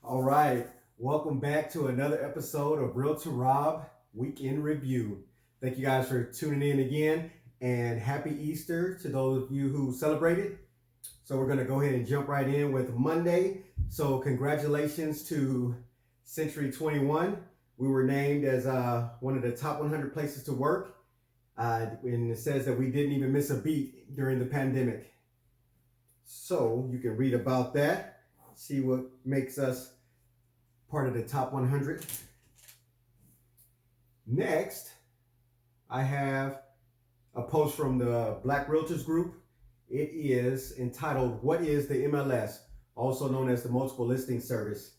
All right, welcome back to another episode of Realtor Rob Week in Review. Thank you guys for tuning in again, and happy Easter to those of you who celebrated. So we're going to go ahead and jump right in with Monday. So congratulations to Century 21. We were named as one of the top 100 places to work, and it says that we didn't even miss a beat during the pandemic. So you can read about that, see what makes us part of the top 100. Next, I have a post from the Black Realtors group. It is entitled, "What is the MLS?" Also known as the Multiple Listing Service.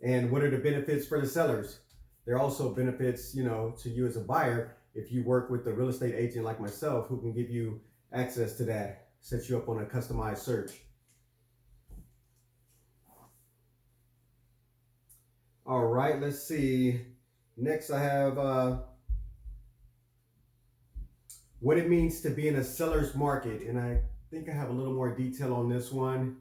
And what are the benefits for the sellers? There are also benefits, to you as a buyer if you work with a real estate agent like myself who can give you access to that, set you up on a customized search. All right, let's see. Next, I have what it means to be in a seller's market. And I think I have a little more detail on this one.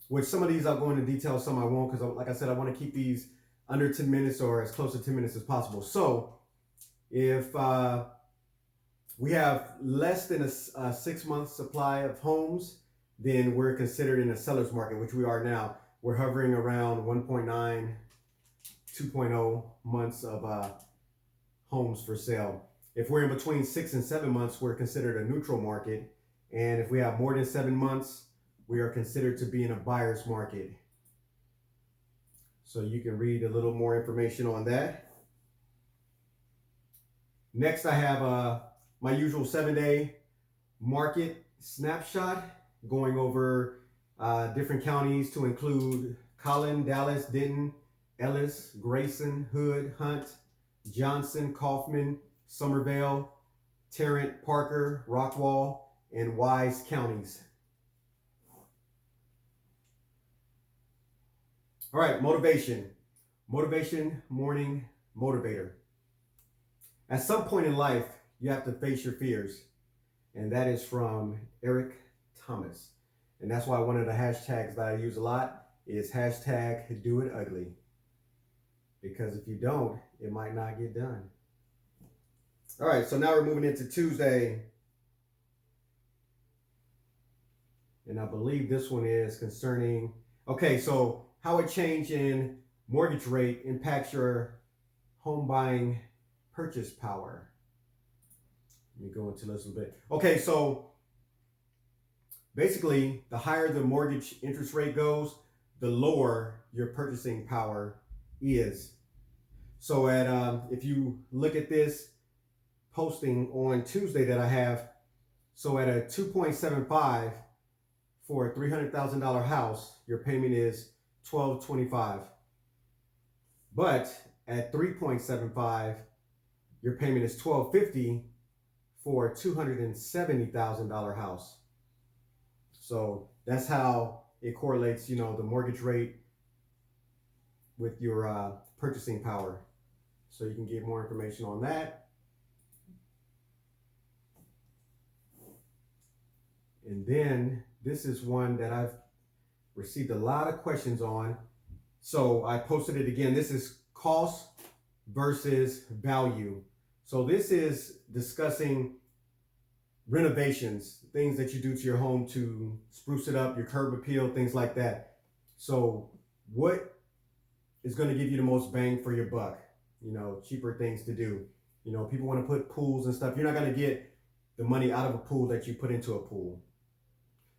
Which some of these I'll go into detail, some I won't, because like I said, I want to keep these under 10 minutes or as close to 10 minutes as possible. So if we have less than a 6-month supply of homes, then we're considered in a seller's market, which we are now. We're hovering around 1.9, 2.0 months of homes for sale. If we're in between 6 and 7 months, we're considered a neutral market. And if we have more than 7 months, we are considered to be in a buyer's market. So you can read a little more information on that. Next, I have my usual 7-day market snapshot, going over different counties to include Collin, Dallas, Denton, Ellis, Grayson, Hood, Hunt, Johnson, Kaufman, Somerville, Tarrant, Parker, Rockwall, and Wise counties. All right, motivation. Motivation, morning motivator. At some point in life, you have to face your fears. And that is from Eric Thomas. And that's why one of the hashtags that I use a lot is hashtag do it ugly. Because if you don't, it might not get done. All right, so now we're moving into Tuesday. And I believe this one is concerning, so how a change in mortgage rate impacts your home buying purchase power. Let me go into this a little bit. Okay, so basically, the higher the mortgage interest rate goes, the lower your purchasing power is. So if you look at this posting on Tuesday that I have, so at a 2.75 for a $300,000 house, your payment is $1,225. But at 3.75, your payment is $1,250 for a $270,000 house. So that's how it correlates, the mortgage rate with your purchasing power. So you can get more information on that. And then this is one that I've received a lot of questions on. So I posted it again. This is cost versus value. So this is discussing renovations, things that you do to your home to spruce it up, your curb appeal, things like that. So what is going to give you the most bang for your buck? Cheaper things to do. People want to put pools and stuff. You're not going to get the money out of a pool that you put into a pool.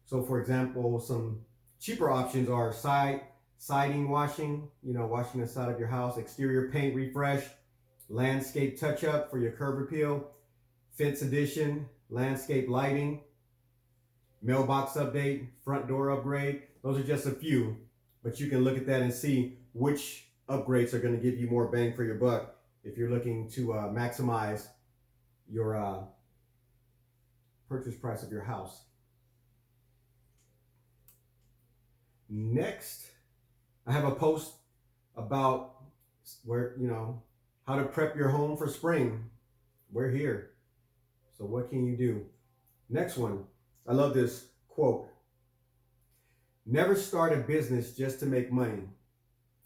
So for example, some cheaper options are siding washing, washing the side of your house, exterior paint refresh, landscape touch-up for your curb appeal, fence addition, landscape lighting, mailbox update, front door upgrade. Those are just a few, but you can look at that and see which upgrades are going to give you more bang for your buck if you're looking to maximize your purchase price of your house. Next, I have a post about how to prep your home for spring. We're here. So what can you do? Next one. I love this quote. Never start a business just to make money.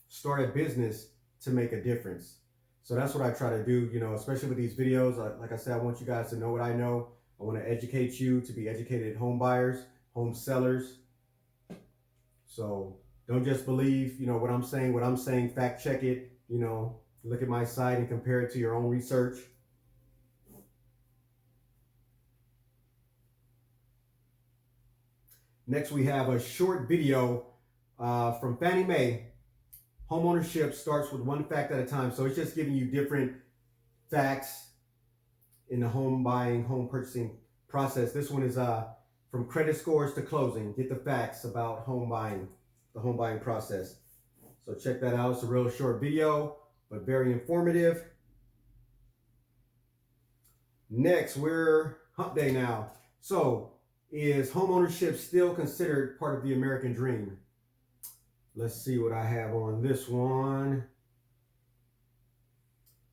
Start a business to make a difference. So that's what I try to do, especially with these videos. Like I said, I want you guys to know what I know. I want to educate you to be educated home buyers, home sellers. So don't just believe, what I'm saying, fact check it, look at my site and compare it to your own research. Next, we have a short video from Fannie Mae. Homeownership starts with one fact at a time. So it's just giving you different facts in the home buying, home purchasing process. This one is from credit scores to closing. Get the facts about home buying, the home buying process. So check that out. It's a real short video, but very informative. Next, we're hump day now. So is homeownership still considered part of the American dream? Let's see what I have on this one.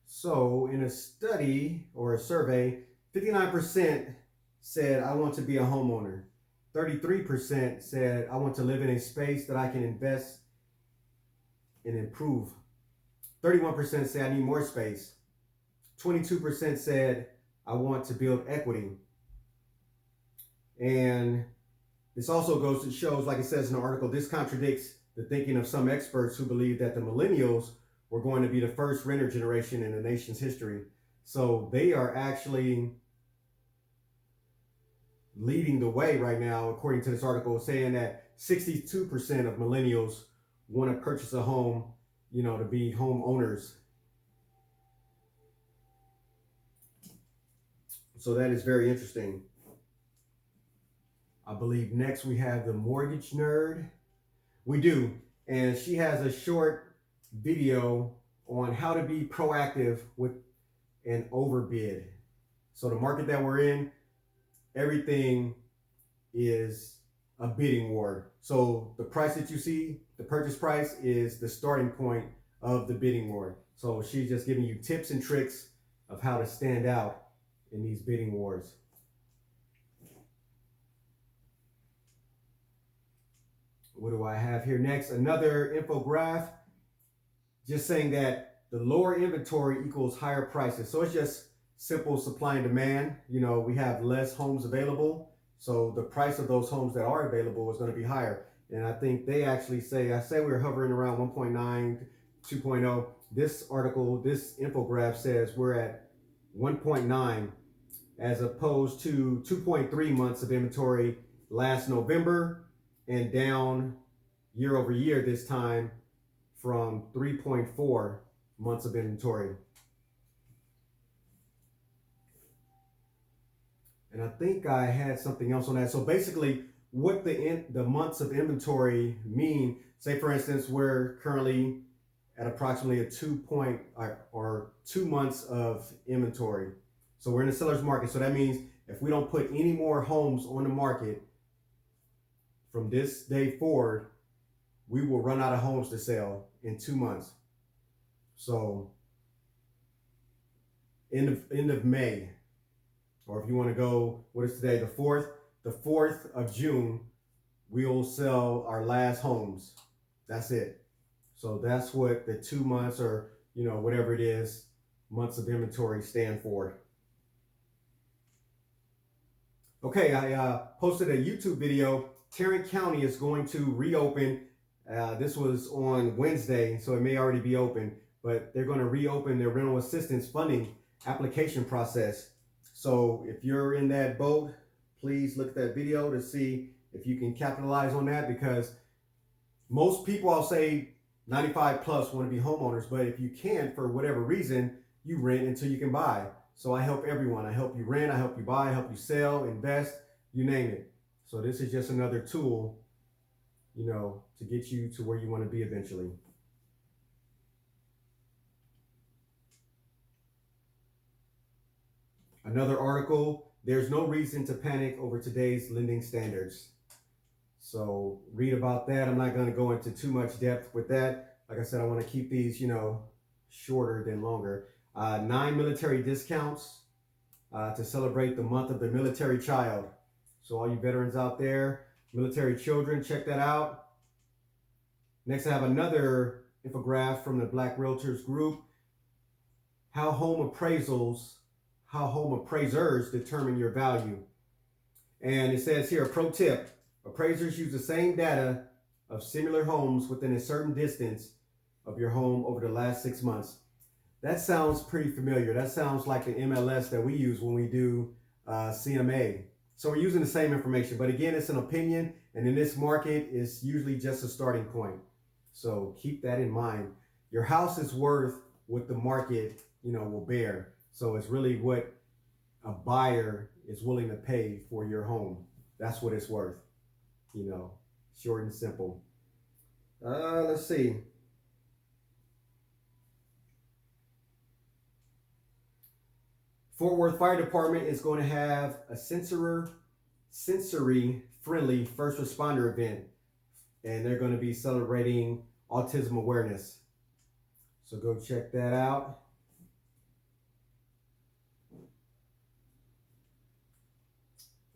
So in a study or a survey, 59% said, I want to be a homeowner. 33% said, I want to live in a space that I can invest and improve. 31% said, I need more space. 22% said, I want to build equity. And this also goes to shows, like it says in the article, this contradicts the thinking of some experts who believe that the millennials were going to be the first renter generation in the nation's history. So they are actually leading the way right now, according to this article, saying that 62% of millennials want to purchase a home, to be homeowners. So that is very interesting. I believe next we have the mortgage nerd. We do. And she has a short video on how to be proactive with an overbid. So the market that we're in, everything is a bidding war. So the price that you see, the purchase price, is the starting point of the bidding war. So she's just giving you tips and tricks of how to stand out in these bidding wars. What do I have here next? Another infographic just saying that the lower inventory equals higher prices. So it's just simple supply and demand. We have less homes available. So the price of those homes that are available is going to be higher. And I think they actually say we're hovering around 1.9, 2.0. This article, this infographic says we're at 1.9 as opposed to 2.3 months of inventory last November, and down year over year this time from 3.4 months of inventory. And I think I had something else on that. So basically what the months of inventory mean, say for instance, we're currently at approximately a 2 months of inventory. So we're in the seller's market. So that means if we don't put any more homes on the market from this day forward, we will run out of homes to sell in 2 months. So end of May, or if you want to go, what is today, the 4th? The 4th of June, we'll sell our last homes. That's it. So that's what the 2 months, or whatever it is, months of inventory stand for. Okay, I posted a YouTube video. Tarrant County is going to reopen. This was on Wednesday, so it may already be open, but they're going to reopen their rental assistance funding application process. So if you're in that boat, please look at that video to see if you can capitalize on that, because most people, I'll say 95 plus, want to be homeowners, but if you can't, for whatever reason, you rent until you can buy. So I help everyone. I help you rent, I help you buy, I help you sell, invest, you name it. So this is just another tool, to get you to where you want to be eventually. Another article, there's no reason to panic over today's lending standards. So read about that. I'm not going to go into too much depth with that. Like I said, I want to keep these, shorter than longer. 9 military discounts to celebrate the month of the military child. So all you veterans out there, Military children, check that out. Next, I have another infographic from the Black Realtors group. How home appraisers determine your value. And it says here, a pro tip, appraisers use the same data of similar homes within a certain distance of your home over the last 6 months. That sounds pretty familiar. That sounds like the MLS that we use when we do CMA. So we're using the same information, but again, it's an opinion, and in this market, it's usually just a starting point. So keep that in mind. Your house is worth what the market, will bear. So it's really what a buyer is willing to pay for your home. That's what it's worth. Short and simple. Let's see. Fort Worth Fire Department is going to have a sensory-friendly first responder event, and they're going to be celebrating Autism Awareness. So go check that out.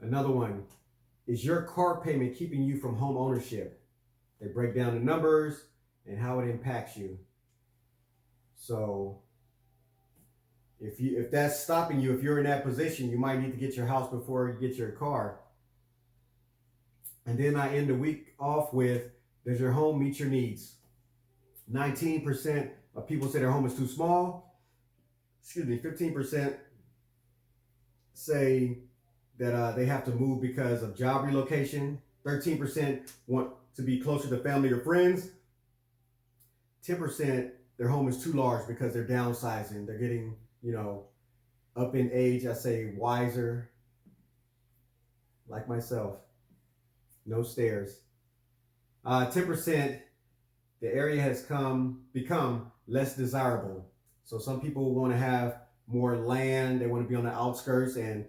Another one, is your car payment keeping you from home ownership? They break down the numbers and how it impacts you. So if that's stopping you, if you're in that position, you might need to get your house before you get your car. And then I end the week off with, does your home meet your needs? 19% of people say their home is too small. 15% say that they have to move because of job relocation. 13% want to be closer to family or friends. 10%, their home is too large because they're downsizing. They're getting, up in age, I say wiser, like myself. No stairs. 10%, the area has become less desirable. So some people want to have more land. They want to be on the outskirts, and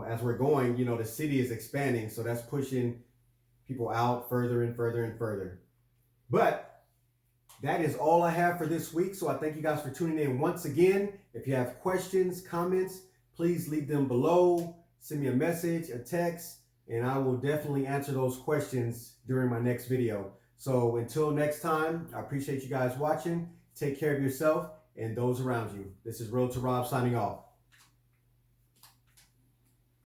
as we're going, the city is expanding, so that's pushing people out further and further and further. But that is all I have for this week. So I thank you guys for tuning in once again. If you have questions, comments, please leave them below. Send me a message, a text, and I will definitely answer those questions during my next video. So until next time, I appreciate you guys watching. Take care of yourself and those around you. This is Realtor Rob signing off.